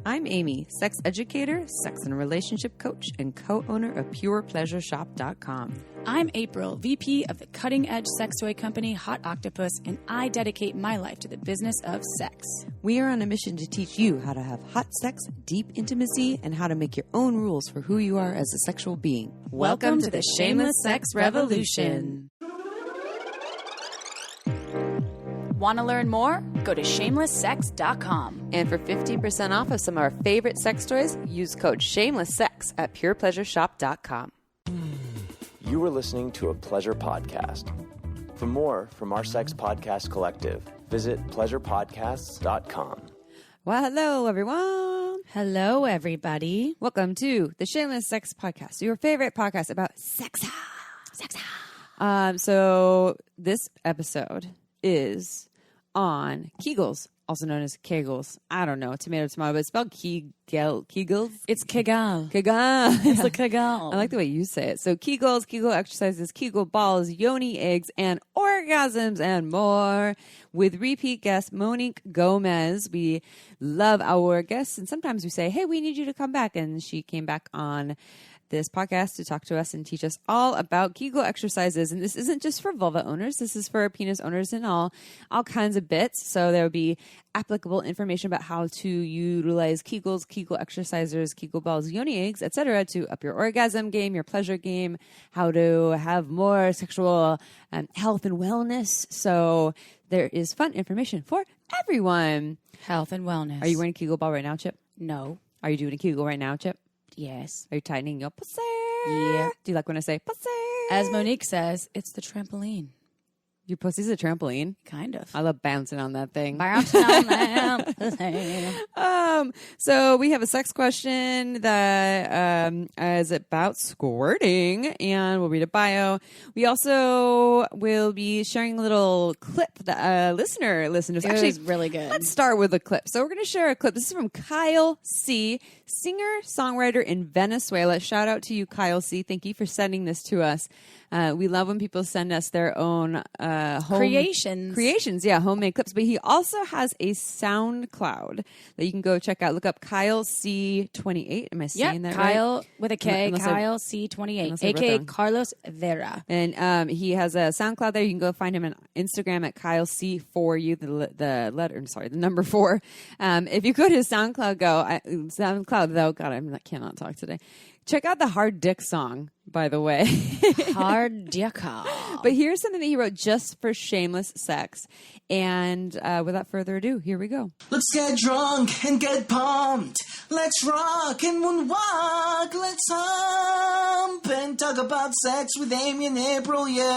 I'm Amy, sex educator, sex and relationship coach, and co-owner of PurePleasureShop.com. I'm April, VP of the cutting-edge sex toy company Hot Octopus, and I dedicate my life to the business of sex. We are on a mission to teach you how to have hot sex, deep intimacy, and how to make your own rules for who you are as a sexual being. Welcome to the Shameless Sex Revolution. Want to learn more? Go to shamelesssex.com. And for 15% off of some of our favorite sex toys, use code SHAMELESSSEX at PurePleasureShop.com. You were listening to a pleasure podcast. For more from our sex podcast collective, visit pleasurepodcasts.com. Well, hello, everyone. Hello, everybody. Welcome to the Shameless Sex Podcast, your favorite podcast about sex. So this episode is on Kegels, also known as Kegels. I don't know, tomato, but it's spelled Kegels. It's Kegel. Kegel. It's the Kegel. I like the way you say it. So Kegels, Kegel exercises, Kegel balls, Yoni eggs, and orgasms and more with repeat guest Monique Gomez. We love our guests, and sometimes we say, hey, we need you to come back. And she came back on this podcast to talk to us and teach us all about Kegel exercises. And this isn't just for vulva owners. This is for penis owners and all kinds of bits. So there will be applicable information about how to utilize Kegels, Kegel exercises, Kegel balls, Yoni eggs, etc. to up your orgasm game, your pleasure game, how to have more sexual health and wellness. So there is fun information for everyone. Health and wellness. Are you wearing a Kegel ball right now, Chip? No. Are you doing a Kegel right now, Chip? Yes. Are you tightening your pussy? Yeah. Do you like when I say pussy? As Monique says, it's the trampoline. Your pussy's a trampoline. Kind of. I love bouncing on that thing. Bouncing on that pussy. So we have a sex question that is about squirting, and we'll read a bio. We also will be sharing a little clip that a listener listened to. It was really good. Let's start with a clip. So we're going to share a clip. This is from Kyle C., singer, songwriter in Venezuela. Shout out to you, Kyle C. Thank you for sending this to us. We love when people send us their own creations, homemade clips. But he also has a SoundCloud that you can go check out. Look up Kyle C28. Am I saying that right? Kyle with a K, Kyle C28, aka Carlos Vera. And he has a SoundCloud there. You can go find him on Instagram at Kyle C4U, the number 4. If you go to his SoundCloud, cannot talk today. Check out the Hard Dick song, by the way. Hard Dick. But here's something that he wrote just for shameless sex. And without further ado, here we go. Let's get drunk and get pumped. Let's rock and moonwalk. Let's hump and talk about sex with Amy and April, yeah.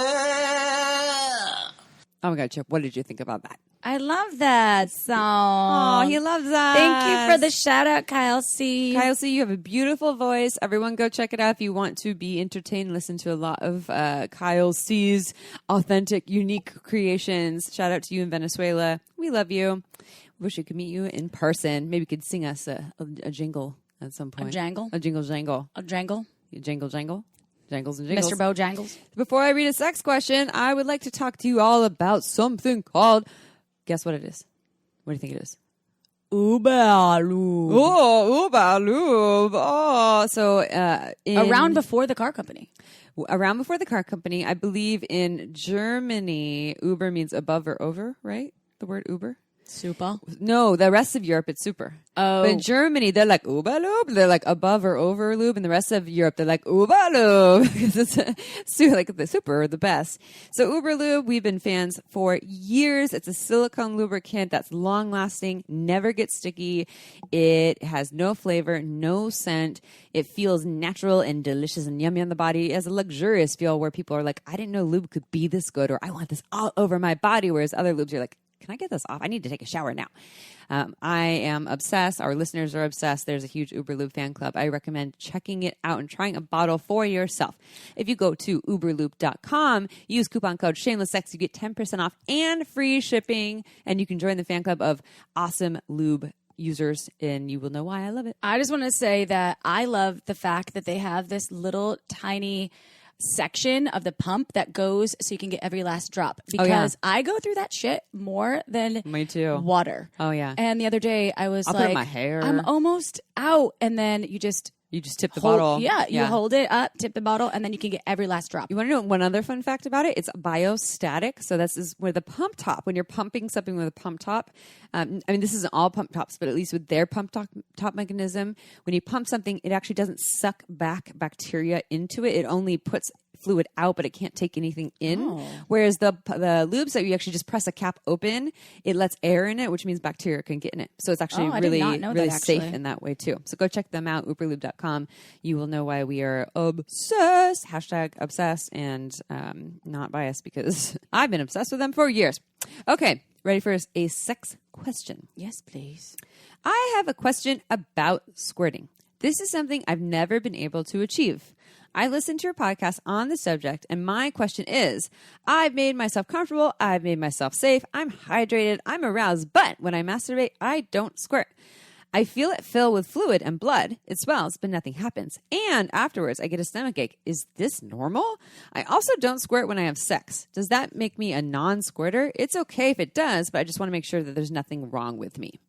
Oh my God, Chip, what did you think about that? I love that song. Oh, he loves that. Thank you for the shout out, Kyle C. Kyle C, you have a beautiful voice. Everyone go check it out if you want to be entertained. Listen to a lot of Kyle C's authentic, unique creations. Shout out to you in Venezuela. We love you. Wish we could meet you in person. Maybe you could sing us a jingle at some point. A jangle? A jingle jangle. A jangle? Jingle jangle. Jangles and jingles. Mr. Bojangles. Before I read a sex question, I would like to talk to you all about something called... Guess what it is? What do you think it is? Uber Lube. Oh, Uber Lube. Oh, so around before the car company. Around before the car company, I believe in Germany, Uber means above or over, right? The word Uber. Super. No, the rest of Europe, it's super. Oh. But in Germany, they're like Uber Lube. They're like above or over lube. And the rest of Europe, they're like Uber Lube. Because it's like the super or the best. So Uber Lube, we've been fans for years. It's a silicone lubricant that's long lasting, never gets sticky. It has no flavor, no scent. It feels natural and delicious and yummy on the body. It has a luxurious feel where people are like, I didn't know lube could be this good, or I want this all over my body. Whereas other lubes, you're like, can I get this off? I need to take a shower now. I am obsessed. Our listeners are obsessed. There's a huge Uber Lube fan club. I recommend checking it out and trying a bottle for yourself. If you go to uberlube.com, use coupon code SHAMELESSSEX, you get 10% off and free shipping, and you can join the fan club of awesome lube users, and you will know why I love it. I just want to say that I love the fact that they have this little tiny section of the pump that goes so you can get every last drop, because I go through that shit more than Me too. water. Oh yeah. And the other day I was I'll put it like, in my hair. I'm almost out. And then you just tip the hold, bottle. you hold it up, tip the bottle, and then you can get every last drop. You want to know one other fun fact about it? It's biostatic. So this is where the pump top, when you're pumping something with a pump top, I mean, this isn't all pump tops, but at least with their pump top mechanism, when you pump something, it actually doesn't suck back bacteria into it. It only puts fluid out, but it can't take anything in. Whereas the lubes that you actually just press a cap open, it lets air in it, which means bacteria can get in it. So it's actually really safe in that way too. So go check them out, uberlube.com. You will know why we are obsessed, #obsessed, and not biased, because I've been obsessed with them for years. Okay, ready for a sex question? Yes, please. I have a question about squirting. This is something I've never been able to achieve. I listened to your podcast on the subject, and my question is, I've made myself comfortable, I've made myself safe, I'm hydrated, I'm aroused, but when I masturbate, I don't squirt. I feel it fill with fluid and blood. It swells, but nothing happens. And afterwards, I get a stomachache. Is this normal? I also don't squirt when I have sex. Does that make me a non-squirter? It's okay if it does, but I just want to make sure that there's nothing wrong with me.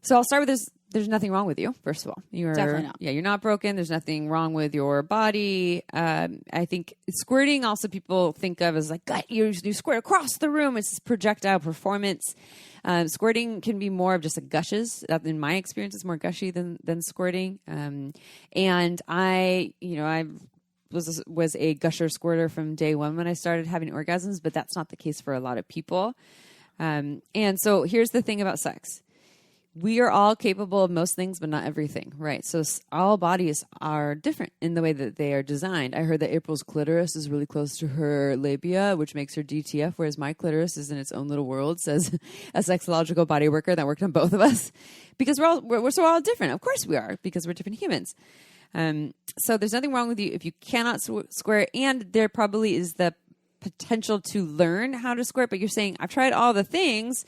So I'll start with there's nothing wrong with you, first of all. Definitely not. Yeah, you're not broken. There's nothing wrong with your body. I think squirting also people think of as like, God, you squirt across the room. It's this projectile performance. Squirting can be more of just a gushes. In my experience, it's more gushy than squirting. And I was a gusher squirter from day one when I started having orgasms, but that's not the case for a lot of people. And so here's the thing about sex. We are all capable of most things, but not everything, right? So all bodies are different in the way that they are designed. I heard that April's clitoris is really close to her labia, which makes her DTF, whereas my clitoris is in its own little world, says a sexological body worker that worked on both of us. Because we're all different. Of course we are, because we're different humans. So there's nothing wrong with you if you cannot squirt, and there probably is the potential to learn how to squirt, but you're saying, I've tried all the things,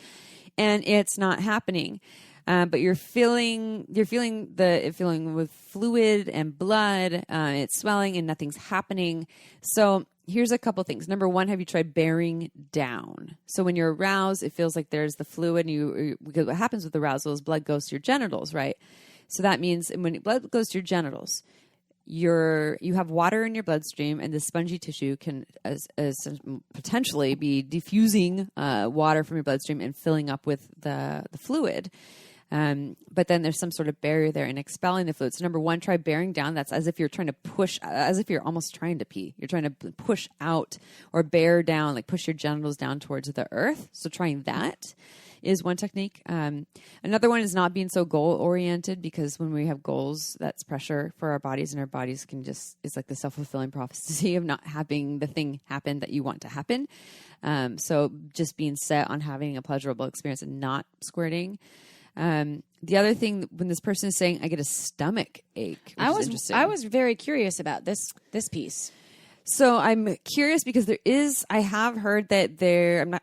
and it's not happening. But you're feeling with fluid and blood. It's swelling and nothing's happening. So here's a couple things. Number one, have you tried bearing down? So when you're aroused, it feels like there's the fluid. Because what happens with arousal is blood goes to your genitals, right? So that means when blood goes to your genitals, you have water in your bloodstream, and the spongy tissue can as potentially be diffusing water from your bloodstream and filling up with the fluid. But then there's some sort of barrier there in expelling the fluid. So number one, try bearing down. That's as if you're trying to push, as if you're almost trying to pee. You're trying to push out or bear down, like push your genitals down towards the earth. So trying that is one technique. Another one is not being so goal oriented, because when we have goals, that's pressure for our bodies, and our bodies it's like the self-fulfilling prophecy of not having the thing happen that you want to happen. So just being set on having a pleasurable experience and not squirting. The other thing, when this person is saying, I get a stomach ache, I was very curious about this piece. So I'm curious because I have heard that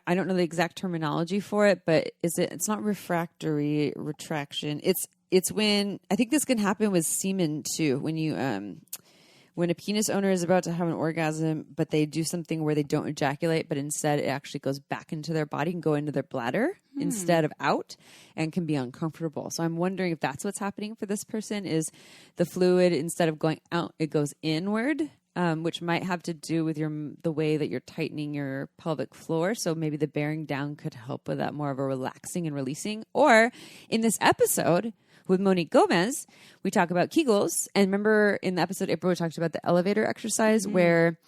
I don't know the exact terminology for it, but it's not refractory retraction. It's when, I think this can happen with semen too, when a penis owner is about to have an orgasm, but they do something where they don't ejaculate, but instead it actually goes back into their body and go into their bladder instead of out, and can be uncomfortable. So I'm wondering if that's what's happening for this person, is the fluid, instead of going out, it goes inward, which might have to do with the way that you're tightening your pelvic floor. So maybe the bearing down could help with that, more of a relaxing and releasing. Or in this episode with Monique Gomez, we talk about Kegels. And remember in the episode, April, we talked about the elevator exercise where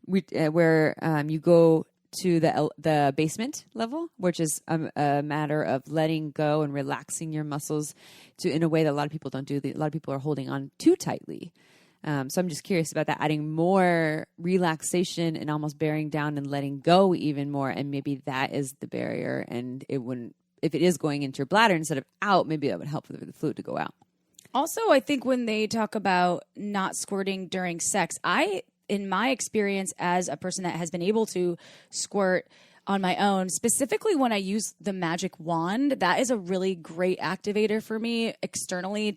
you go to the basement level, which is a matter of letting go and relaxing your muscles in a way that a lot of people don't do. A lot of people are holding on too tightly. So I'm just curious about that, adding more relaxation and almost bearing down and letting go even more. And maybe that is the barrier, and if it is going into your bladder instead of out, maybe that would help for the fluid to go out. Also, I think when they talk about not squirting during sex, in my experience as a person that has been able to squirt, on my own, specifically when I use the magic wand. That is a really great activator for me externally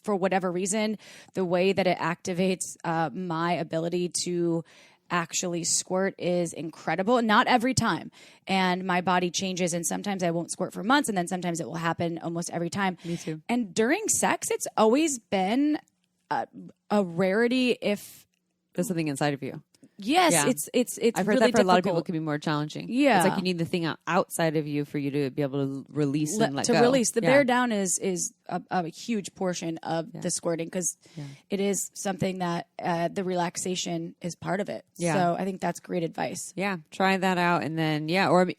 for whatever reason, the way that it activates my ability to actually squirt is incredible. Not every time. And my body changes, and sometimes I won't squirt for months, and then sometimes it will happen almost every time. Me too. And during sex, it's always been a rarity if there's something inside of you. Yes, Yeah. it's I've heard really that for a lot of people difficult. it can be more challenging. Yeah. It's like you need the thing outside of you for you to be able to release and let go. Release. The Yeah. bear down is a huge portion of the squirting, because it is something that the relaxation is part of it. Yeah. So I think that's great advice. Yeah, try that out, and then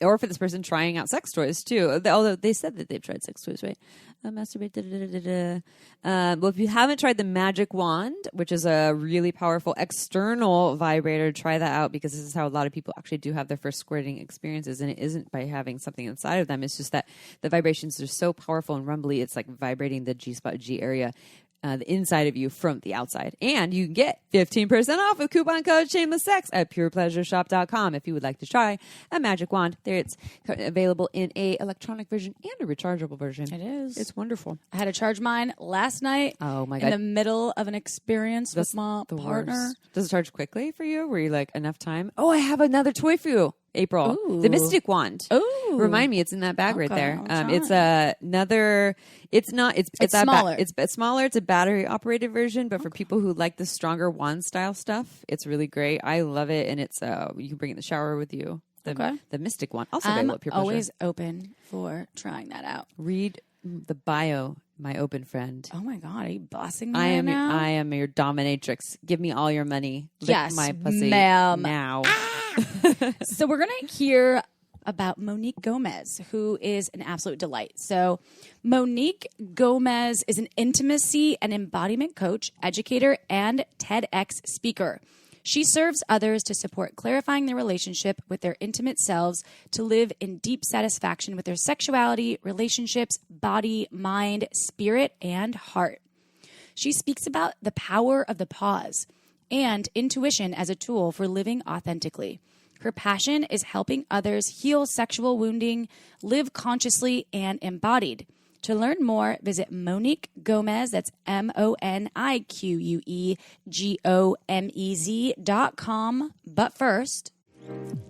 or for this person trying out sex toys too. Although they said that they've tried sex toys, right? Masturbate. Well, if you haven't tried the magic wand, which is a really powerful external vibrator, try that out, because this is how a lot of people actually do have their first squirting experiences, and it isn't by having something inside of them. It's just that the vibrations are so powerful and rumbly. It's like vibrating the G-spot G area. The inside of you from the outside. And you can get 15% off with coupon code Shameless Sex at purepleasureshop.com if you would like to try a magic wand. There, it's available in a electronic version and a rechargeable version. It is. It's wonderful. I had to charge mine last night. Oh my in God. the middle of an experience with my The partner. worst. Does it charge quickly for you? Were you like, enough time? Oh, I have another toy for you, April. Ooh. The Mystic Wand. Ooh. Remind me, it's in that bag right Okay, there. I'll It's try. another. It's not. It's smaller. It's smaller. It's a battery operated version, but for people who like the stronger wand style stuff, it's really great. I love it, and it's you can bring it in the shower with you. The Mystic Wand. Also I'm available at Pure Pleasure. always open for trying that out. Read the bio, my open friend. Oh my God, are you bossing me I am. now? I am your dominatrix. Give me all your money. Lick Yes, my pussy ma'am. now. So we're going to hear about Monique Gomez, who is an absolute delight. So Monique Gomez is an intimacy and embodiment coach, educator, and TEDx speaker. She serves others to support clarifying their relationship with their intimate selves, to live in deep satisfaction with their sexuality, relationships, body, mind, spirit, and heart. She speaks about the power of the pause and intuition as a tool for living authentically. Her passion is helping others heal sexual wounding, live consciously, and embodied. To learn more, visit Monique Gomez, that's MoniqueGomez.com. But first,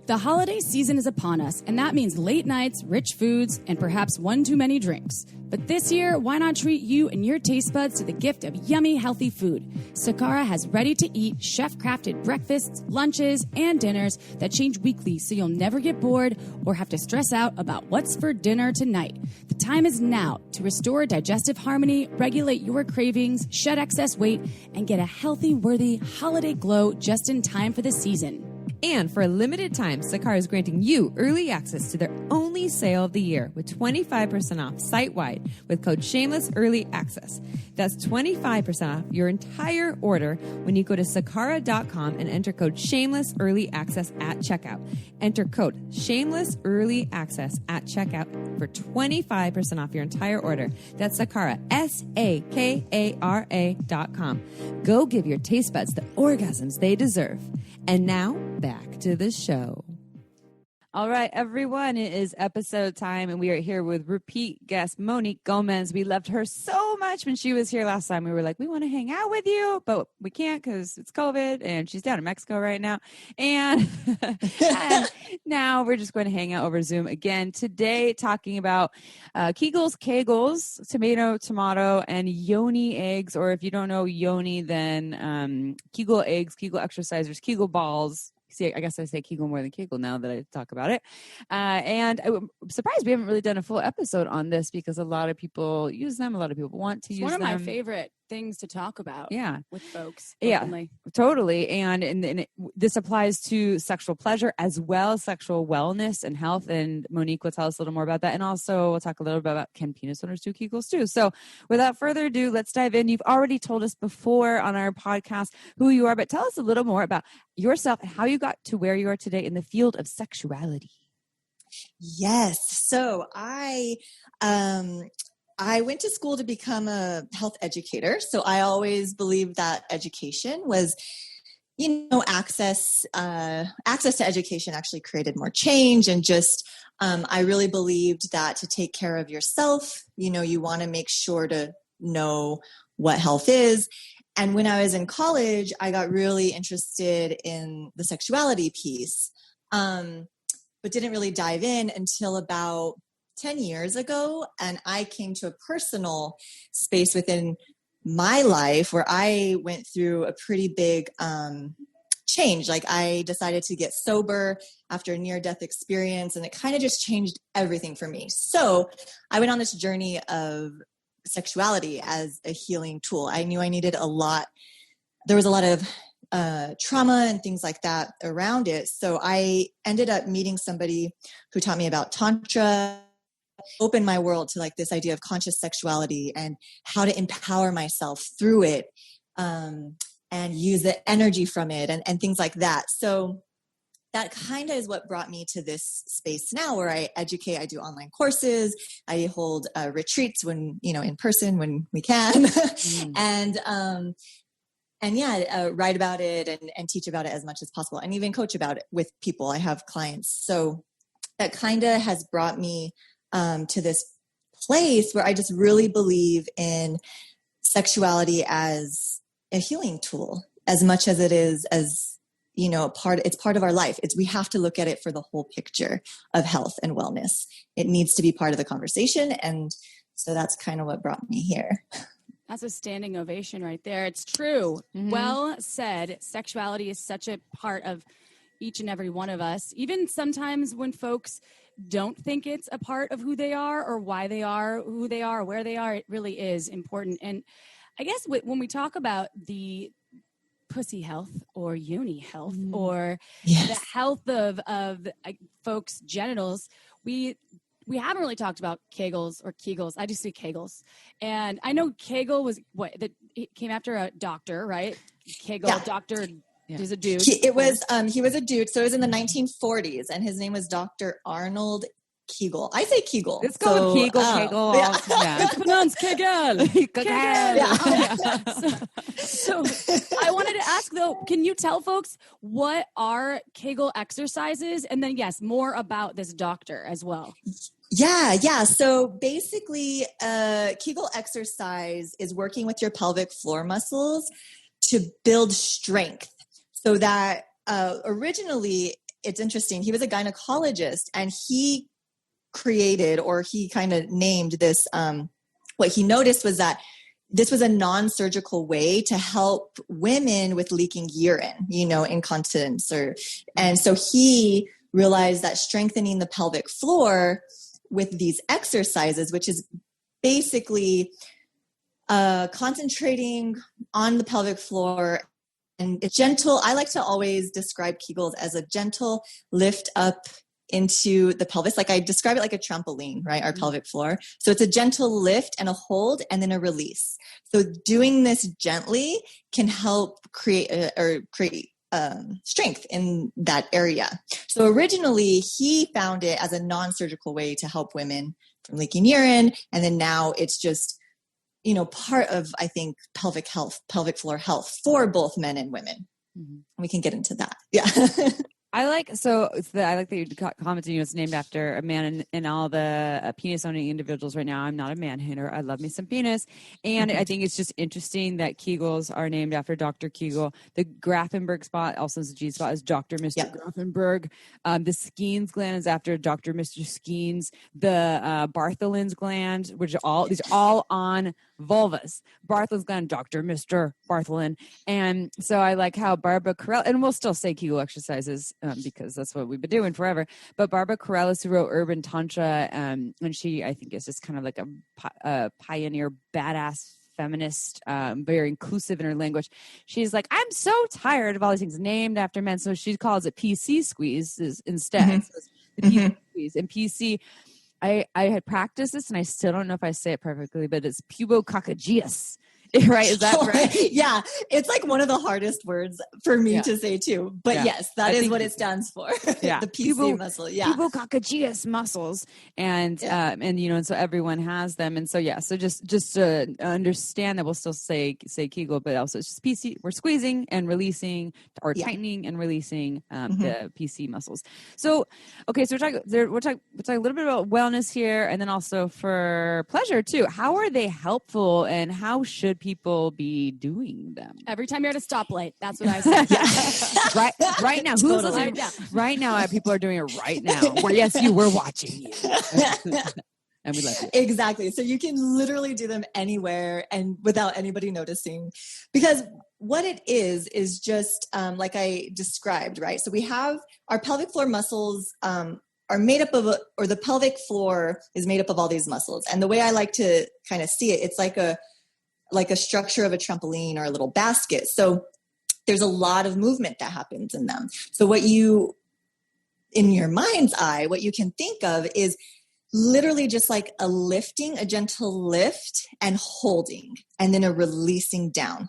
the holiday season is upon us, and that means late nights, rich foods, and perhaps one too many drinks. But this year, why not treat you and your taste buds to the gift of yummy, healthy food? Sakara has ready-to-eat, chef-crafted breakfasts, lunches, and dinners that change weekly, so you'll never get bored or have to stress out about what's for dinner tonight. The time is now to restore digestive harmony, regulate your cravings, shed excess weight, and get a healthy, worthy holiday glow just in time for the season. And for a limited time, Sakara is granting you early access to their only sale of the year with 25% off site-wide with code Shameless Early Access. That's 25% off your entire order when you go to sakara.com and enter code Shameless Early Access at checkout. Enter code Shameless Early Access at checkout for 25% off your entire order. That's Sakara, SAKARA.com. Go give your taste buds the orgasms they deserve. And now, back to the show. All right, everyone, it is episode time, and we are here with repeat guest Monique Gomez. We loved her so much when she was here last time. We were like, we want to hang out with you, but we can't because it's COVID, and she's down in Mexico right now. And, and now we're just going to hang out over Zoom again today, talking about Kegels, tomato, and Yoni eggs, or if you don't know Yoni, then Kegel eggs, Kegel exercisers, Kegel balls. See, I guess I say Kegel more than Kegel now that I talk about it. And I'm surprised we haven't really done a full episode on this because a lot of people use them. A lot of people want to use them. One of my favorite things to talk about with folks. Openly. Yeah, totally. And this applies to sexual pleasure as well as sexual wellness and health. And Monique will tell us a little more about that. And also we'll talk a little bit about, can penis owners do Kegels too? So without further ado, let's dive in. You've already told us before on our podcast who you are, but tell us a little more about yourself and how you got to where you are today in the field of sexuality. Yes. So I went to school to become a health educator. So I always believed that education was, access to education actually created more change. And just, I really believed that to take care of yourself, you want to make sure to know what health is. And when I was in college, I got really interested in the sexuality piece, but didn't really dive in until about 10 years ago. And I came to a personal space within my life where I went through a pretty big change. Like, I decided to get sober after a near-death experience, and it kind of just changed everything for me. So I went on this journey of sexuality as a healing tool. I knew I needed there was a lot of trauma and things like that around it. So I ended up meeting somebody who taught me about Tantra, opened my world to like this idea of conscious sexuality and how to empower myself through it, and use the energy from it and things like that. So that kind of is what brought me to this space now, where I educate. I do online courses. I hold retreats when, in person when we can, and write about it and teach about it as much as possible, and even coach about it with people. I have clients. So that kind of has brought me to this place where I just really believe in sexuality as a healing tool, as much as it is as, it's part of our life. We have to look at it for the whole picture of health and wellness. It needs to be part of the conversation. And so that's kind of what brought me here. That's a standing ovation right there. It's true. Mm-hmm. Well said. Sexuality is such a part of each and every one of us. Even sometimes when folks don't think it's a part of who they are or why they are who they are, where they are, it really is important. And I guess when we talk about the pussy health or yoni health or the health of folks' genitals, we haven't really talked about Kegels or Kegels. I just say Kegels. And I know Kegel was it came after a doctor, right? Kegel, doctor is a dude. He was a dude. So it was in the 1940s, and his name was Dr. Arnold Kegel. I say Kegel. Let's go with Kegel. Kegel. Yeah. It's pronounced Kegel. Kegel. So I wanted to ask, though, can you tell folks what are Kegel exercises? And then, yes, more about this doctor as well. Yeah. So basically, Kegel exercise is working with your pelvic floor muscles to build strength. So that originally, it's interesting, he was a gynecologist, and he created, or he kind of named this, what he noticed was that this was a non-surgical way to help women with leaking urine, incontinence. And so he realized that strengthening the pelvic floor with these exercises, which is basically concentrating on the pelvic floor, and it's gentle. I like to always describe Kegels as a gentle lift up into the pelvis. Like, I describe it like a trampoline, right? Our pelvic floor. So it's a gentle lift and a hold and then a release. So doing this gently can help create strength in that area. So originally he found it as a non-surgical way to help women from leaking urine. And then now it's just, part of, I think, pelvic floor health for both men and women. Mm-hmm. We can get into that. Yeah. I like that you commented, it's named after a man, and all the penis owning individuals right now. I'm not a man hater. I love me some penis. And I think it's just interesting that Kegels are named after Dr. Kegel. The Grafenberg spot, also the G spot, is Dr. Mr. Grafenberg. The Skeens gland is after Dr. Mr. Skeens. The Bartholin's gland, these are all on vulvas. Bartholin's gland, Dr. Mr. Bartholin. And so I like how Barbara Carell, and we'll still say Kegel exercises, because that's what we've been doing forever. But Barbara Carellis, who wrote Urban Tantra, and she, I think, is just kind of like a pioneer, badass feminist, very inclusive in her language. She's like, I'm so tired of all these things named after men. So she calls it PC squeeze instead. Mm-hmm. So the PC squeeze. And PC, I had practiced this, and I still don't know if I say it perfectly, but it's pubococcygeus. Right? Is that right? Yeah. It's like one of the hardest words for me to say too. But yes, that is what it stands for. Yeah. The PC muscle. Yeah. Pubococcygeus muscles. And so everyone has them. And so, so just to understand that we'll still say Kegel, but also it's just PC. We're squeezing and releasing or tightening and releasing the PC muscles. So, okay. So we'll talk a little bit about wellness here, and then also for pleasure too. How are they helpful, and how should people be doing them? Every time you're at a stoplight, that's what I say. right now. Who's listening? Right now, people are doing it right now. We're watching you. And we love you. Exactly. So you can literally do them anywhere and without anybody noticing, because what it is just like I described, right? So we have our pelvic floor muscles are made up of, or the pelvic floor is made up of all these muscles. And the way I like to kind of see it, it's like a structure of a trampoline or a little basket. So there's a lot of movement that happens in them. So in your mind's eye, what you can think of is literally just like a gentle lift and holding, and then a releasing down.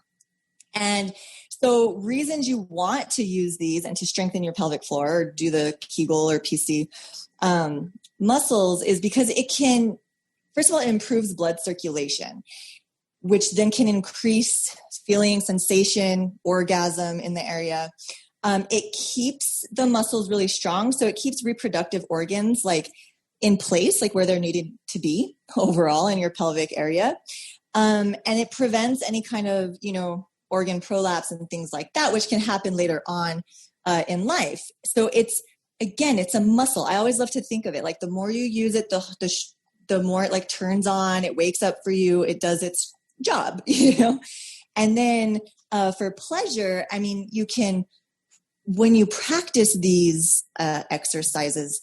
And so reasons you want to use these and to strengthen your pelvic floor or do the Kegel or PC muscles is because it can, first of all, it improves blood circulation, which then can increase feeling, sensation, orgasm in the area. It keeps the muscles really strong. So it keeps reproductive organs like in place, like where they're needed to be overall in your pelvic area. And it prevents any kind of, organ prolapse and things like that, which can happen later on in life. So it's a muscle. I always love to think of it like the more you use it, the more it like turns on, it wakes up for you, it does its job, And then for pleasure, I mean, you can, when you practice these exercises,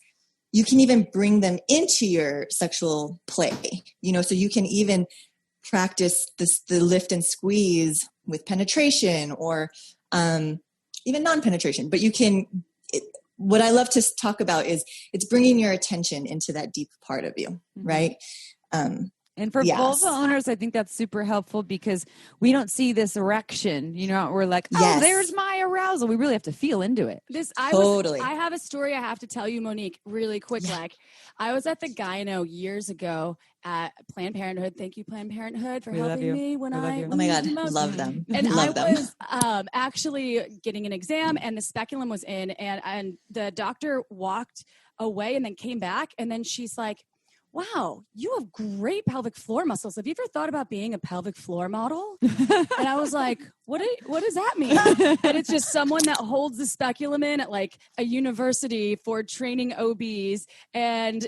you can even bring them into your sexual play, so you can even practice the lift and squeeze with penetration or even non-penetration. But what I love to talk about is it's bringing your attention into that deep part of you, right? And for vulva owners, I think that's super helpful because we don't see this erection. We're like, there's my arousal. We really have to feel into it. I have a story I have to tell you, Monique, really quick. Yeah. Like, I was at the gyno years ago at Planned Parenthood. Thank you, Planned Parenthood, for helping me when I oh my God, love them. And love I was actually getting an exam, and the speculum was in, and the doctor walked away and then came back, and then she's like, wow, you have great pelvic floor muscles. Have you ever thought about being a pelvic floor model? And I was like, what does that mean? And it's just someone that holds the speculum in at like a university for training OBs. And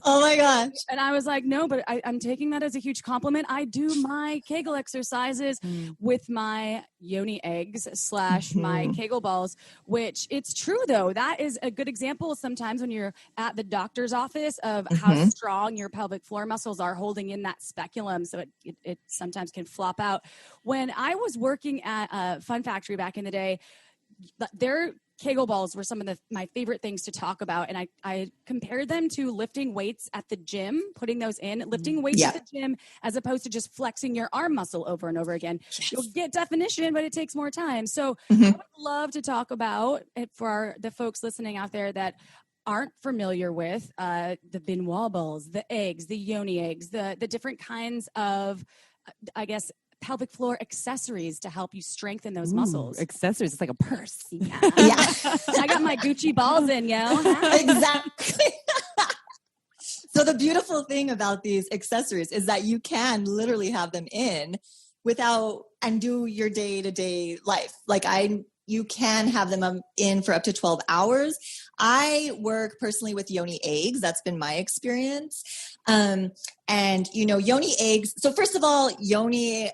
oh my gosh. And I was like, no, but I'm taking that as a huge compliment. I do my Kegel exercises with my Yoni eggs / my Kegel balls, which it's true though. That is a good example sometimes when you're at the doctor's office of how strong your pelvic floor muscles are holding in that speculum. So it sometimes can flop out. When I was working at Fun Factory back in the day, their Kegel balls were some of my favorite things to talk about. And I compared them to lifting weights at the gym, putting those in, lifting weights at the gym, as opposed to just flexing your arm muscle over and over again. Yes. You'll get definition, but it takes more time. So I would love to talk about it for the folks listening out there that aren't familiar with the Benoit balls, the eggs, the Yoni eggs, the different kinds of, I guess, pelvic floor accessories to help you strengthen those muscles. Accessories, it's like a purse. Yeah. I got my Gucci balls in, Exactly. So the beautiful thing about these accessories is that you can literally have them in and do your day-to-day life. Like you can have them in for up to 12 hours. I work personally with Yoni eggs. That's been my experience. And Yoni eggs. So first of all, Yoni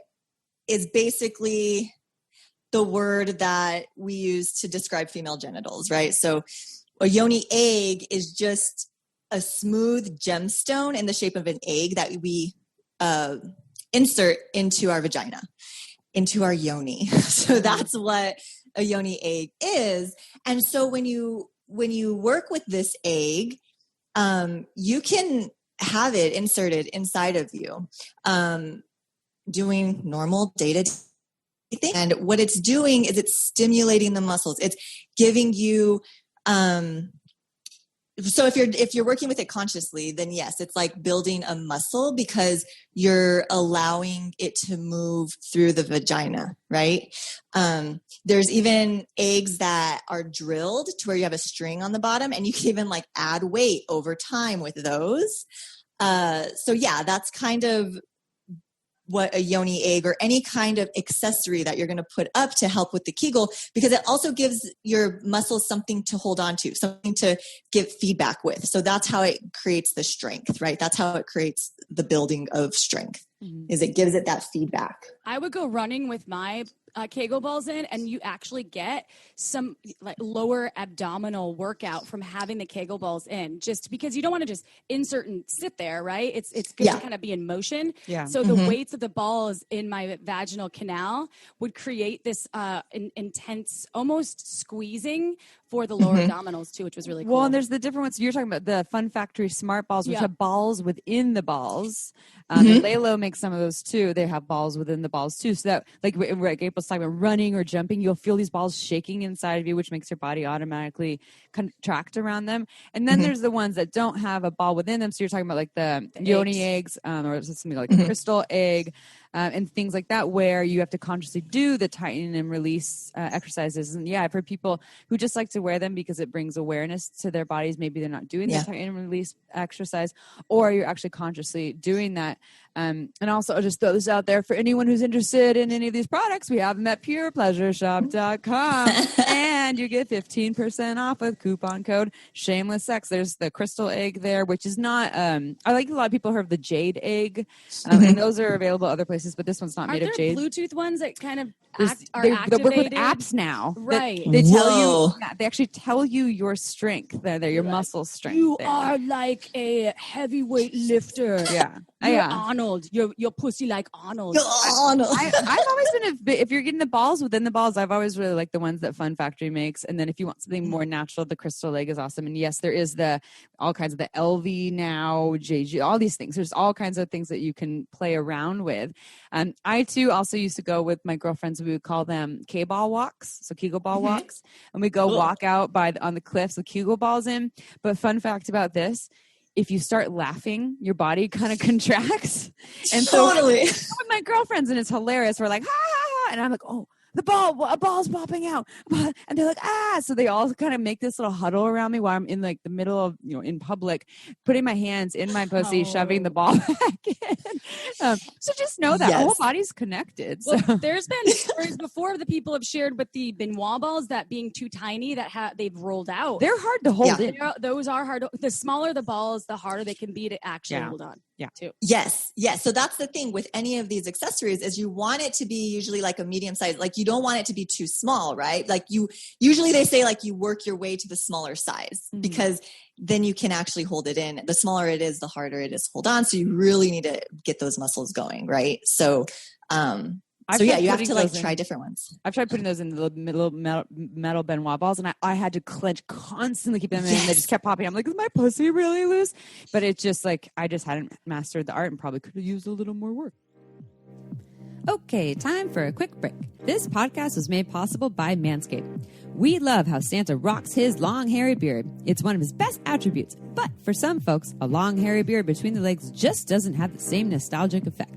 is basically the word that we use to describe female genitals, right? So a Yoni egg is just a smooth gemstone in the shape of an egg that we insert into our vagina, into our Yoni. So that's what a Yoni egg is. And so when you work with this egg, you can have it inserted inside of you. doing normal day-to-day thing. And what it's doing is it's stimulating the muscles. It's giving you, so if you're working with it consciously, then yes, it's like building a muscle because you're allowing it to move through the vagina, right? There's even eggs that are drilled to where you have a string on the bottom, and you can even like add weight over time with those. So yeah, that's kind of what a Yoni egg or any kind of accessory that you're going to put up to help with the Kegel, because it also gives your muscles something to hold on to, something to give feedback with. So that's how it creates the strength, right? That's how it creates the building of strength, is it gives it that feedback. I would go running with my Kegel balls in, and you actually get some like lower abdominal workout from having the Kegel balls in, just because you don't want to just insert and sit there, right? It's good to kind of be in motion. Yeah. So the weights of the balls in my vaginal canal would create this intense, almost squeezing for the lower abdominals too, which was really cool. Well, and there's the different ones. You're talking about the Fun Factory Smart Balls, which have balls within the balls. And Lalo makes some of those too. They have balls within the balls too. So that, like April's talking about running or jumping, you'll feel these balls shaking inside of you, which makes your body automatically contract around them. And then there's the ones that don't have a ball within them. So you're talking about like the Yoni eggs, or something like a crystal egg, and things like that, where you have to consciously do the tighten and release exercises. And yeah, I've heard people who just like to wear them because it brings awareness to their bodies. Maybe they're not doing the tighten and release exercise, or you're actually consciously doing that. And also, I'll just throw this out there for anyone who's interested in any of these products. We have them at purepleasureshop.com, and you get 15% off with coupon code Shameless Sex. There's the crystal egg there, which is not. I like a lot of people heard of the jade egg, and those are available other places, but this one's not made of jade. Bluetooth ones that kind of are they activated? work with apps now, right? They tell you. They actually tell you your strength. They're your muscle strength. You are like a heavyweight lifter. Yeah. You're Arnold. You're pussy like Arnold. I've always been if you're getting the balls within the balls, I've always really liked the ones that Fun Factory makes. And then if you want something more natural, the crystal leg is awesome. And yes, there is all kinds of the LV now, JG, all these things. There's all kinds of things that you can play around with. I too also used to go with my girlfriends. We would call them K-ball walks, so Kegel ball walks, and we go walk out on the cliffs with Kegel balls in. But fun fact about this: if you start laughing, your body kind of contracts. And Totally. So with my girlfriends, and it's hilarious. We're like, ha, ha, ha. And I'm like, oh, a ball's popping out. And they're like, ah. So they all kind of make this little huddle around me while I'm in like the middle of, in public, putting my hands in my pussy, shoving the ball back in. So just know that our whole body's connected. Well, there's been stories before that people have shared with the Benoit balls that being too tiny that they've rolled out. They're hard to hold in. Those are hard. The smaller the balls, the harder they can be to actually hold on. Yeah. Too. Yes. So that's the thing with any of these accessories is you want it to be usually like a medium size. Like you don't want it to be too small, right? Like usually they say like you work your way to the smaller size because then you can actually hold it in. The smaller it is, the harder it is to hold on. So you really need to get those muscles going, right? So, you have to like try different ones. I've tried putting those in the little metal Benoit balls, and I had to clench constantly, keep them in, and they just kept popping. I'm like, is my pussy really loose? But it's just like, I just hadn't mastered the art and probably could have used a little more work. Okay, time for a quick break. This podcast was made possible by Manscaped. We love how Santa rocks his long, hairy beard. It's one of his best attributes, but for some folks, a long, hairy beard between the legs just doesn't have the same nostalgic effect.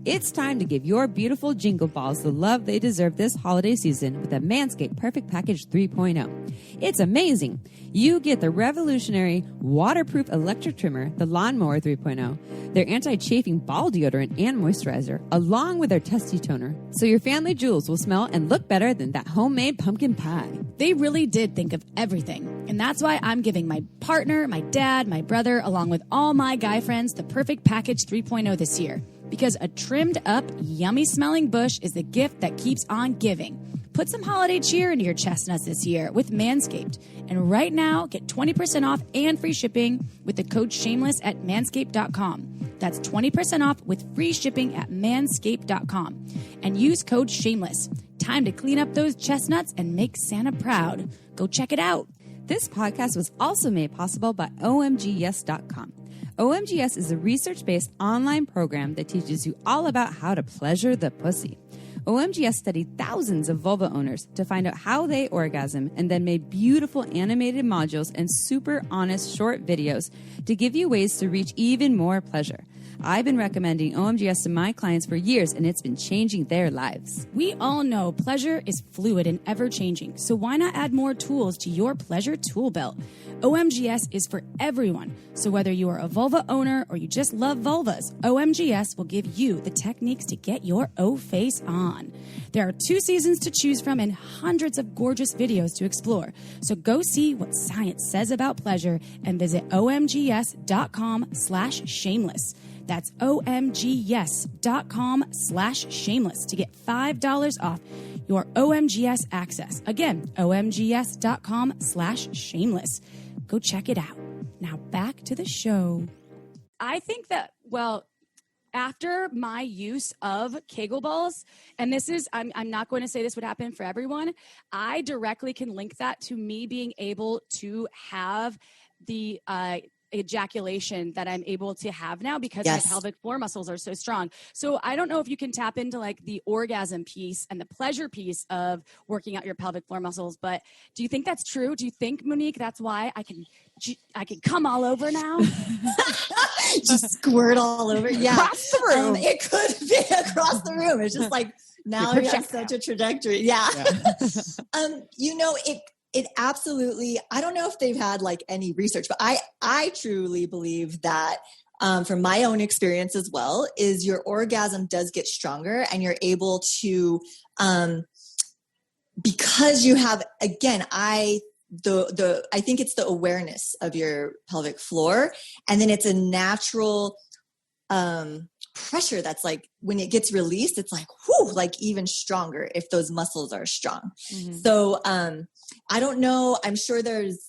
It's time to give your beautiful jingle balls the love they deserve this holiday season with the Manscaped Perfect Package 3.0. It's amazing. You get the revolutionary waterproof electric trimmer, the Lawnmower 3.0, their anti-chafing ball deodorant and moisturizer, along with their Testy toner, so your family jewels will smell and look better than that homemade pumpkin pie. They really did think of everything, and that's why I'm giving my partner, my dad, my brother, along with all my guy friends, the Perfect Package 3.0 this year. Because a trimmed up, yummy smelling bush is the gift that keeps on giving. Put some holiday cheer into your chestnuts this year with Manscaped. And right now, get 20% off and free shipping with the code Shameless at manscaped.com. That's 20% off with free shipping at manscaped.com. And use code Shameless. Time to clean up those chestnuts and make Santa proud. Go check it out. This podcast was also made possible by OMGYes.com. OMGS is a research-based online program that teaches you all about how to pleasure the pussy. OMGS studied thousands of vulva owners to find out how they orgasm and then made beautiful animated modules and super honest short videos to give you ways to reach even more pleasure. I've been recommending OMGS to my clients for years, and it's been changing their lives. We all know pleasure is fluid and ever-changing, so why not add more tools to your pleasure tool belt? OMGS is for everyone, so whether you are a vulva owner or you just love vulvas, OMGS will give you the techniques to get your O-face on. There are 2 seasons to choose from and hundreds of gorgeous videos to explore, so go see what science says about pleasure and visit omgs.com/shameless. That's omgs.com/shameless to get $5 off your OMGS access. Again, omgs.com/shameless. Go check it out. Now back to the show. I think that, well, after my use of Kegel balls, and this is, I'm not going to say this would happen for everyone, I directly can link that to me being able to have the ejaculation that I'm able to have now because my pelvic floor muscles are so strong. So I don't know if you can tap into like the orgasm piece and the pleasure piece of working out your pelvic floor muscles, but do you think that's true? Do you think, Monique, that's why I can come all over now? Just squirt all over. Yeah. Across the room. It could be across the room. It's just like now it has such a trajectory. Yeah. You know, it absolutely, I don't know if they've had like any research, but I truly believe that from my own experience as well, is your orgasm does get stronger and you're able to, because you have, again, I think it's the awareness of your pelvic floor, and then it's a natural pressure that's like when it gets released, it's like whoo, like even stronger if those muscles are strong. Mm-hmm. So I don't know. I'm sure there's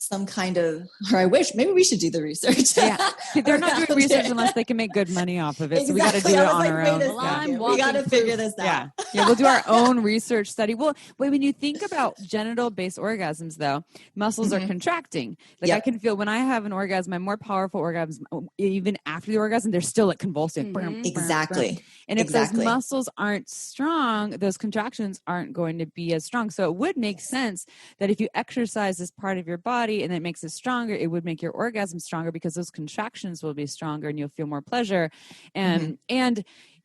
some kind of, or I wish maybe we should do the research. Yeah, they're not doing research unless they can make good money off of it. Exactly. So we got to do it on our own. We got to figure this out. Yeah, we'll do our own research study. Well, wait, when you think about genital-based orgasms, though, muscles are contracting. Like I can feel when I have an orgasm, my more powerful orgasm, even after the orgasm, they're still like convulsing. Exactly. And if those muscles aren't strong, those contractions aren't going to be as strong. So it would make sense that if you exercise this part of your body and it makes it stronger, it would make your orgasm stronger because those contractions will be stronger and you'll feel more pleasure. And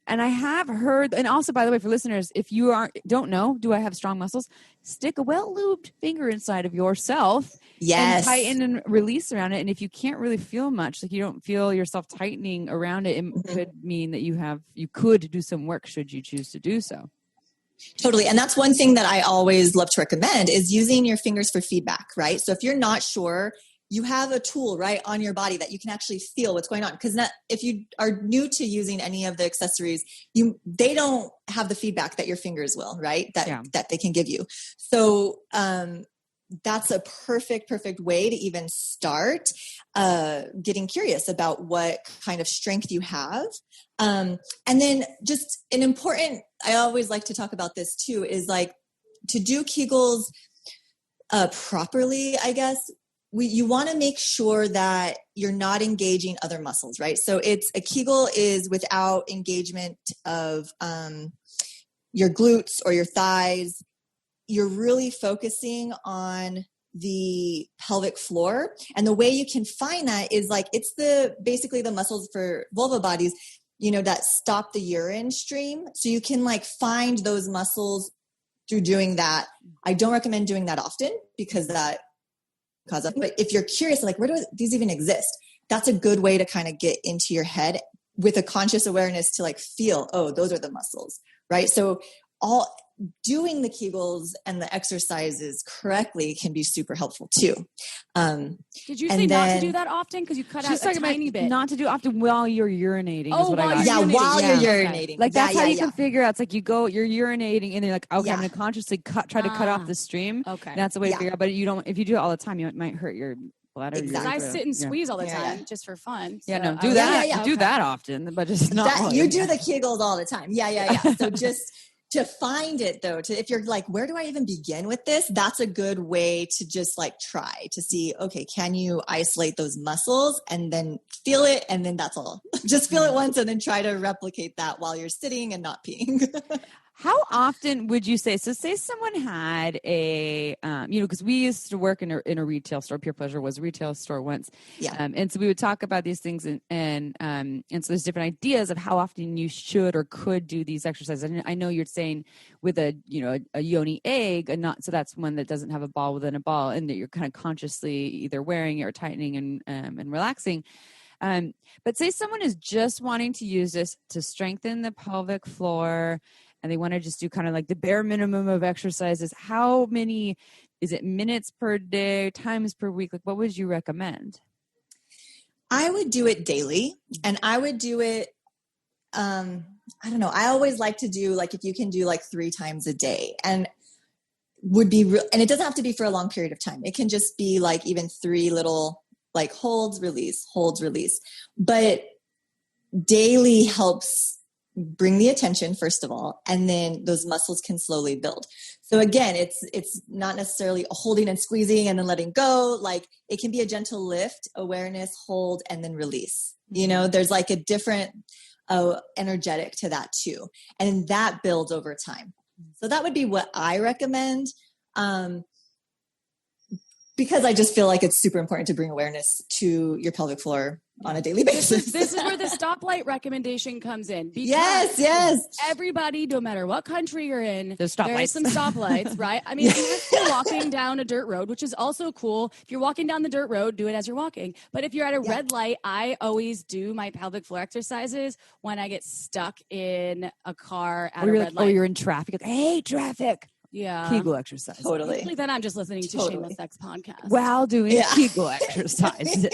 I have heard, and also, by the way, for listeners, if you don't know, do I have strong muscles? Stick a well-lubed finger inside of yourself and tighten and release around it. And if you can't really feel much, like you don't feel yourself tightening around it, it could mean that you could do some work should you choose to do so. Totally. And that's one thing that I always love to recommend is using your fingers for feedback, right? So if you're not sure, you have a tool right on your body that you can actually feel what's going on. Because if you are new to using any of the accessories, they don't have the feedback that your fingers will, right? That they can give you. So that's a perfect way to even start getting curious about what kind of strength you have. And then just an important, I always like to talk about this too, is like to do Kegels properly, I guess, you want to make sure that you're not engaging other muscles, right? So a Kegel is without engagement of your glutes or your thighs. You're really focusing on the pelvic floor. And the way you can find that is like, it's basically the muscles for vulva bodies, that stop the urine stream. So you can like find those muscles through doing that. I don't recommend doing that often because that causes, but if you're curious, like where do these even exist? That's a good way to kind of get into your head with a conscious awareness to like feel, oh, those are the muscles, right? So doing the Kegels and the exercises correctly can be super helpful too. Did you say not to do that often? Because you cut out a tiny bit. Not to do often while you're urinating. Oh, is what while I got. While you're urinating. Like that's how you can figure out. It's like you're urinating and you're like, okay, I'm going to consciously try to cut off the stream. Okay. That's the way to figure out. But if you do it all the time, it might hurt your bladder. Exactly. I sit and squeeze all the time just for fun. So do that. Do that often, but just not. You do the Kegels all the time. Yeah. So just to find it though, if you're like, where do I even begin with this? That's a good way to just like try to see, okay, can you isolate those muscles and then feel it? And then that's all. Just feel it once and then try to replicate that while you're sitting and not peeing. How often would you say, so say someone had a, because we used to work in a retail store, Pure Pleasure was a retail store once. Yeah. And so we would talk about these things and so there's different ideas of how often you should or could do these exercises. And I know you're saying with a Yoni egg and not, so that's one that doesn't have a ball within a ball and that you're kind of consciously either wearing it or tightening and relaxing. But say someone is just wanting to use this to strengthen the pelvic floor and they want to just do kind of like the bare minimum of exercises. How many, is it minutes per day, times per week? Like what would you recommend? I would do it daily and I would do it, I don't know. I always like to do like, if you can do like 3 times a day and and it doesn't have to be for a long period of time. It can just be like even 3 little like holds, release, but daily helps bring the attention first of all, and then those muscles can slowly build. So again, it's not necessarily a holding and squeezing and then letting go. Like it can be a gentle lift, awareness, hold, and then release. There's like a different energetic to that too. And that builds over time. So that would be what I recommend. Because I just feel like it's super important to bring awareness to your pelvic floor on a daily basis. This is where the stoplight recommendation comes in. Yes. Everybody, no matter what country you're in, there's stoplights. Some stoplights, right? I mean, if you're walking down a dirt road, which is also cool. If you're walking down the dirt road, do it as you're walking. But if you're at a red light, I always do my pelvic floor exercises when I get stuck in a car at a red light. Or you're in traffic. Like, hey, traffic. Yeah. Kegel exercise. Totally. Usually then I'm just listening to Shameless Sex podcast. While doing Kegel exercises.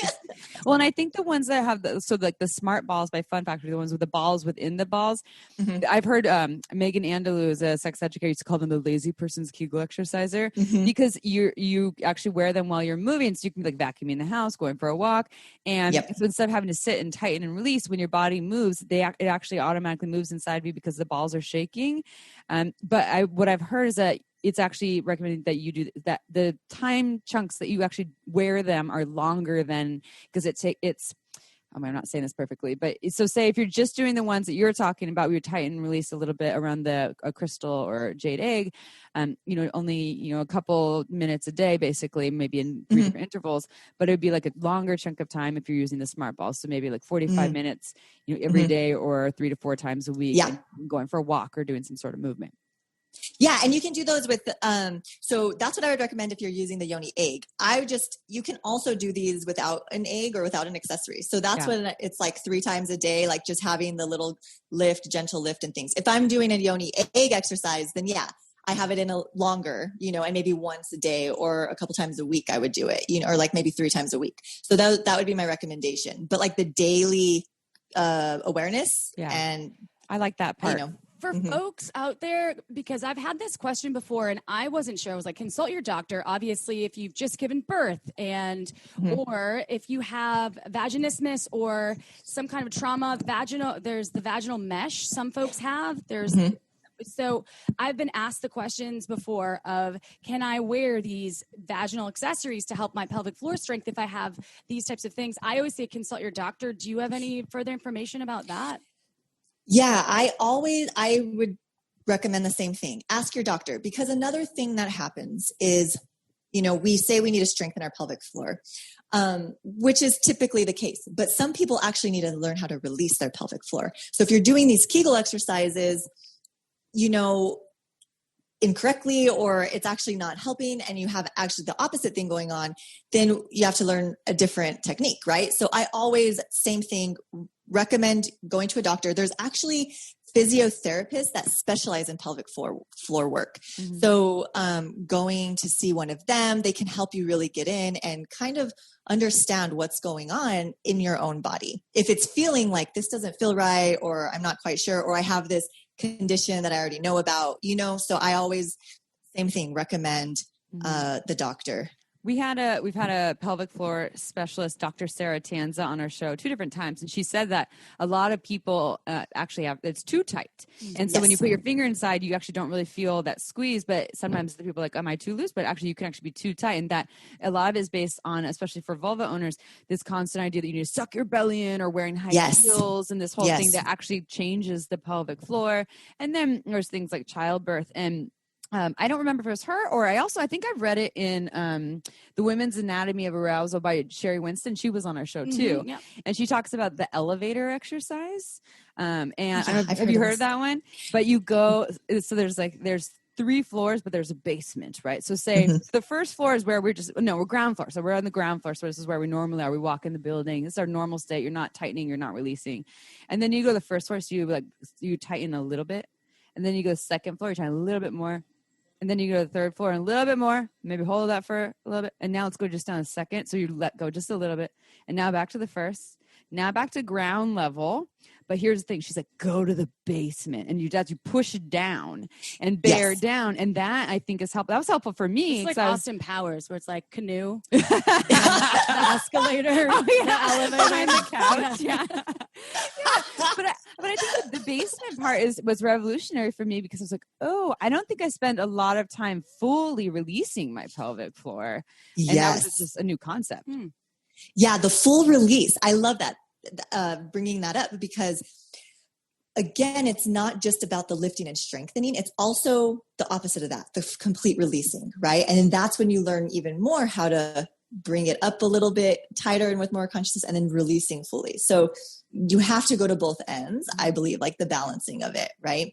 Well, and I think the ones that have the smart balls by Fun Factory, the ones with the balls within the balls. Mm-hmm. I've heard Megan Andalou is a sex educator, used to call them the lazy person's Kegel exerciser because you actually wear them while you're moving. So you can be like vacuuming the house, going for a walk. And so instead of having to sit and tighten and release, when your body moves, it actually automatically moves inside of you because the balls are shaking. But what I've heard is that it's actually recommended that you do that. The time chunks that you actually wear them are longer than, because I'm not saying this perfectly, but so say if you're just doing the ones that you're talking about, we would tighten and release a little bit around a crystal or jade egg, only, a couple minutes a day, basically, maybe in 3 different intervals, but it would be like a longer chunk of time if you're using the smart ball. So maybe like 45 minutes, every day or 3 to 4 times a week, going for a walk or doing some sort of movement. Yeah. And you can do those with, so that's what I would recommend if you're using the Yoni egg. You can also do these without an egg or without an accessory. So that's when it's like 3 times a day, like just having the little gentle lift and things. If I'm doing a Yoni egg exercise, then I have it in a longer, and maybe once a day or a couple times a week I would do it, or like maybe 3 times a week. So that would be my recommendation. But like the daily awareness and I like that part. For folks out there, because I've had this question before and I wasn't sure. I was like, consult your doctor, obviously, if you've just given birth or if you have vaginismus or some kind of trauma, there's the vaginal mesh some folks have. So I've been asked the questions before of, can I wear these vaginal accessories to help my pelvic floor strength if I have these types of things? I always say consult your doctor. Do you have any further information about that? Yeah, I would recommend the same thing. Ask your doctor, because another thing that happens is, we say we need to strengthen our pelvic floor, which is typically the case, but some people actually need to learn how to release their pelvic floor. So if you're doing these Kegel exercises, incorrectly, or it's actually not helping and you have actually the opposite thing going on, then you have to learn a different technique, right? So I always, same thing, recommend going to a doctor. There's actually physiotherapists that specialize in pelvic floor work. Mm-hmm. So going to see one of them, they can help you really get in and kind of understand what's going on in your own body. If it's feeling like this doesn't feel right, or I'm not quite sure, or I have this condition that I already know about, so I always, same thing, recommend the doctor. We've had a pelvic floor specialist, Dr. Sarah Tanza, on our show 2 different times, and she said that a lot of people actually have it's too tight, and so when you put your finger inside, you actually don't really feel that squeeze. But sometimes the people are like, "Am I too loose?" But actually, you can actually be too tight, and that a lot of it is based on, especially for vulva owners, this constant idea that you need to suck your belly in or wearing high heels, and this whole thing that actually changes the pelvic floor. And then there's things like childbirth and. I don't remember if it was her or I think I've read it in The Women's Anatomy of Arousal by Sherry Winston. She was on our show too. Yeah. And she talks about the elevator exercise. And have you heard of that one? But you go, so there's 3 floors, but there's a basement, right? So say the first floor is where we're ground floor. So we're on the ground floor. So this is where we normally are. We walk in the building. This is our normal state. You're not tightening, you're not releasing. And then you go to the first floor. So you tighten a little bit. And then you go to the second floor, you tighten a little bit more. And then you go to the third floor and a little bit more, maybe hold that for a little bit. And now let's go just down a second. So you let go just a little bit. And now back to the first, now back to ground level. But here's the thing. She's like, go to the basement. And you push down and bear down. And that I think is helpful. That was helpful for me. It's like Austin Powers where it's like canoe, the escalator, the elevator. Behind the couch. Yeah. But I think the basement part was revolutionary for me because I was like, oh, I don't think I spend a lot of time fully releasing my pelvic floor. And that was just a new concept. Yeah, the full release. I love that, bringing that up because, again, it's not just about the lifting and strengthening. It's also the opposite of that, the complete releasing, right? And that's when you learn even more how to bring it up a little bit tighter and with more consciousness and then releasing fully. So you have to go to both ends, I believe, like the balancing of it, right?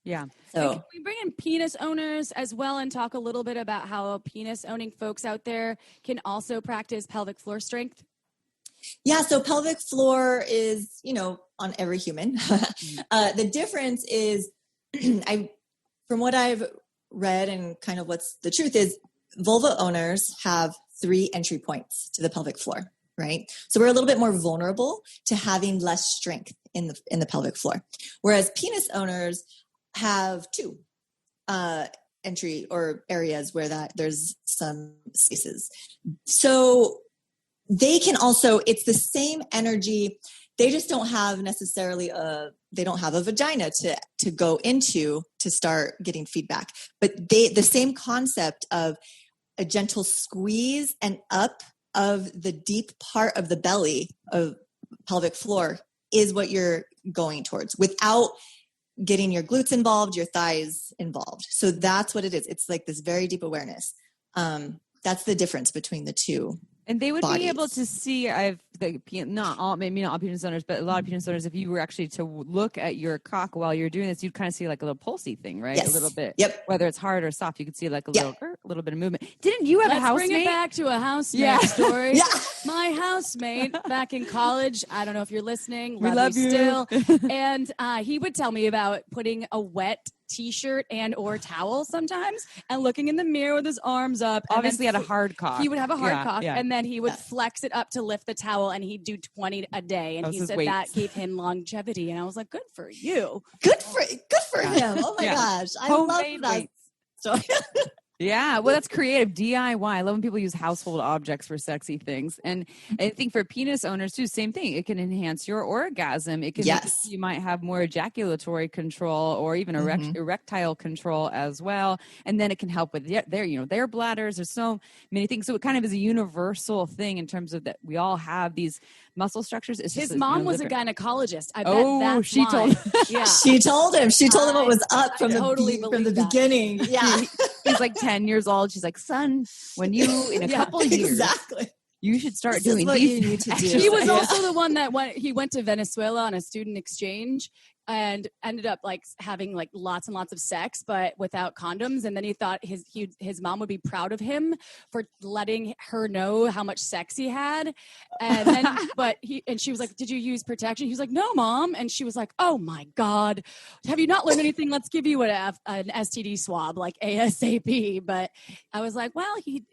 Yeah. So can we bring in penis owners as well and talk a little bit about how penis owning folks out there can also practice pelvic floor strength? Yeah, so pelvic floor is, on every human. The difference is, from what I've read and kind of what's the truth is, vulva owners have 3 entry points to the pelvic floor, right? So we're a little bit more vulnerable to having less strength in the pelvic floor, whereas penis owners have 2 entry or areas where there's some spaces. So they can also, it's the same energy. They just don't have necessarily they don't have a vagina to go into to start getting feedback. But the same concept of a gentle squeeze and up of the deep part of the belly of pelvic floor is what you're going towards without getting your glutes involved, your thighs involved. So that's what it is. It's like this very deep awareness. That's the difference between the 2. And they would bodies. be able to see, maybe not all penis owners, but a lot of penis owners, if you were actually to look at your cock while you're doing this, you'd kind of see like a little pulsy thing, right? Yes. A little bit. Yep. Whether it's hard or soft, you could see like a little bit of movement. Didn't you have a housemate? Let's bring it back to a housemate story. Yeah. My housemate back in college, I don't know if you're listening. We love you. Still. And he would tell me about putting a wet t-shirt and or towel sometimes and looking in the mirror with his arms up. Obviously had a hard cock. He would have a hard cock yeah. and then he would flex it up to lift the towel and he'd do 20 a day. And he said that gave him longevity. And I was like, good for you. Good for him. Oh my gosh. I Homemade love that story. Yeah, well, that's creative. DIY. I love when people use household objects for sexy things. And I think for penis owners, too, same thing. It can enhance your orgasm. It can make you might have more ejaculatory control or even erectile control as well. And then it can help with their bladders. There's so many things. So it kind of is a universal thing in terms of that we all have these muscle structures. It's His just mom was a gynecologist. I bet that's she told yeah. She told him. She told him what was up from the beginning. Yeah. He's like 10 years old. She's like, son, when you, in a couple years, exactly. you should start This doing is what these you need to do. He was also the one that went to Venezuela on a student exchange and ended up like having like lots and lots of sex, but without condoms. And then he thought his mom would be proud of him for letting her know how much sex he had. And then, she was like, did you use protection? He was like, no, Mom. And she was like, oh my God, have you not learned anything? Let's give you an STD swab, like ASAP. But I was like, well, he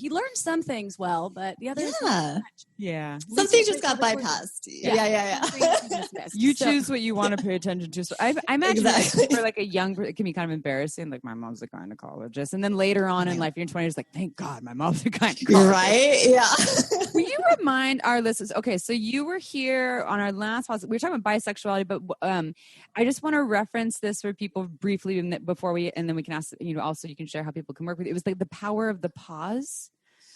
learned some things well, but the others, Yeah. Some things just got bypassed. Yeah. You choose what you want to pay attention attention to. So I imagine Exactly. for like a young, it can be kind of embarrassing. Like my mom's a gynecologist, and then later on in life, you're in 20s, like thank God my mom's a gynecologist. Right? Yeah. Will you remind our listeners? Okay, so you were here on our last podcast. We were talking about bisexuality, but I just want to reference this for people briefly before and then we can ask. Also you can share how people can work with you. It was like the power of the pause.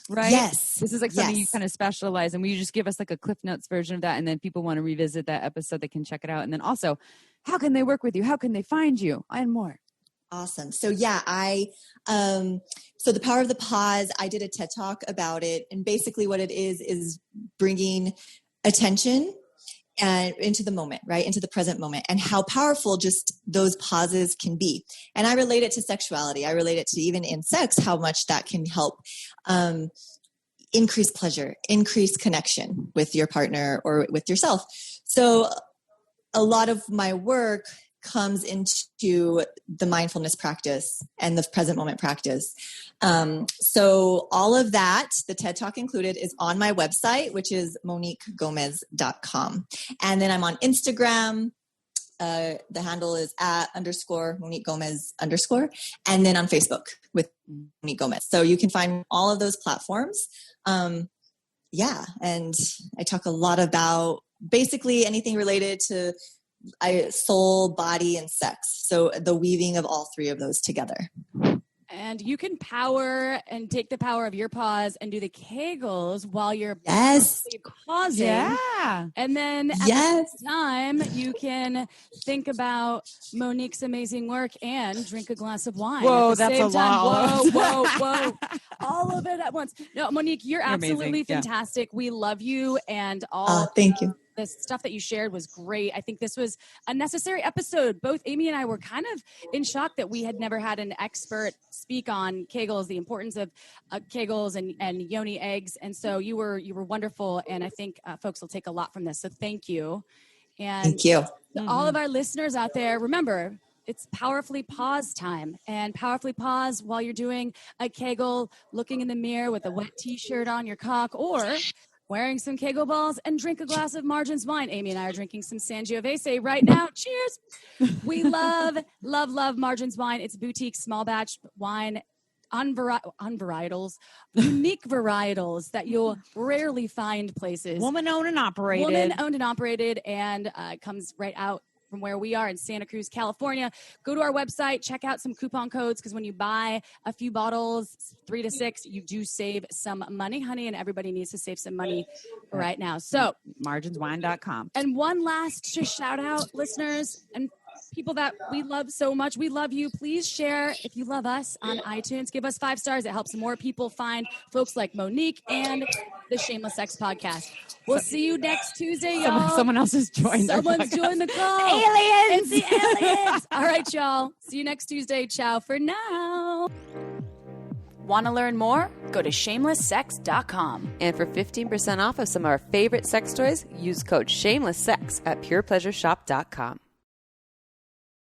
Right? Yes. This is like something you kind of specialize in. Will you just give us like a Cliff Notes version of that? And then people want to revisit that episode, they can check it out. And then also, how can they work with you? How can they find you? And more. Awesome. So yeah, so the power of the pause, I did a TED Talk about it. And basically what it is bringing attention and into the moment, right? Into the present moment, and how powerful just those pauses can be. And I relate it to sexuality. I relate it to even in sex, how much that can help increase pleasure, increase connection with your partner or with yourself. So a lot of my work comes into the mindfulness practice and the present moment practice. So all of that, the TED Talk included, is on my website, which is moniquegomez.com. And then I'm on Instagram. The handle is @_Monique Gomez _. And then on Facebook with Monique Gomez. So you can find all of those platforms. And I talk a lot about basically anything related to soul, body, and sex. So the weaving of all three of those together. And you can power and take the power of your pause and do the Kegels while you're pausing. Yeah. And then at the same time, you can think about Monique's amazing work and drink a glass of wine. Whoa, at the that's same a time. lot. Whoa. All of it at once. No, Monique, you're absolutely amazing. Yeah. fantastic. We love you, and all thank you. the stuff that you shared was great. I think this was a necessary episode. Both Amy and I were kind of in shock that we had never had an expert speak on Kegels, the importance of Kegels and Yoni eggs. And so you were wonderful. And I think folks will take a lot from this. So thank you. And thank you. All of our listeners out there, remember, it's powerfully pause time, and powerfully pause while you're doing a Kegel, looking in the mirror with a wet t-shirt on your cock, or wearing some Kegel balls, and drink a glass of Margins wine. Amy and I are drinking some Sangiovese right now. Cheers. We love Margins wine. It's boutique small batch wine on varietals, unique varietals that you'll rarely find places. Woman owned and operated. And comes right out from where we are in Santa Cruz, California. Go to our website, check out some coupon codes, because when you buy a few bottles, 3 to 6, you do save some money, honey, and everybody needs to save some money right now. So marginswine.com. And one last just shout out, listeners and people that we love so much. We love you. Please share if you love us on iTunes. Give us 5 stars. It helps more people find folks like Monique and the Shameless Sex Podcast. We'll see you next Tuesday, y'all. Someone else has joined. Someone's joined the call. Aliens! It's the aliens. All right, y'all. See you next Tuesday. Ciao for now. Want to learn more? Go to shamelesssex.com. And for 15% off of some of our favorite sex toys, use code SHAMELESSSEX at purepleasureshop.com.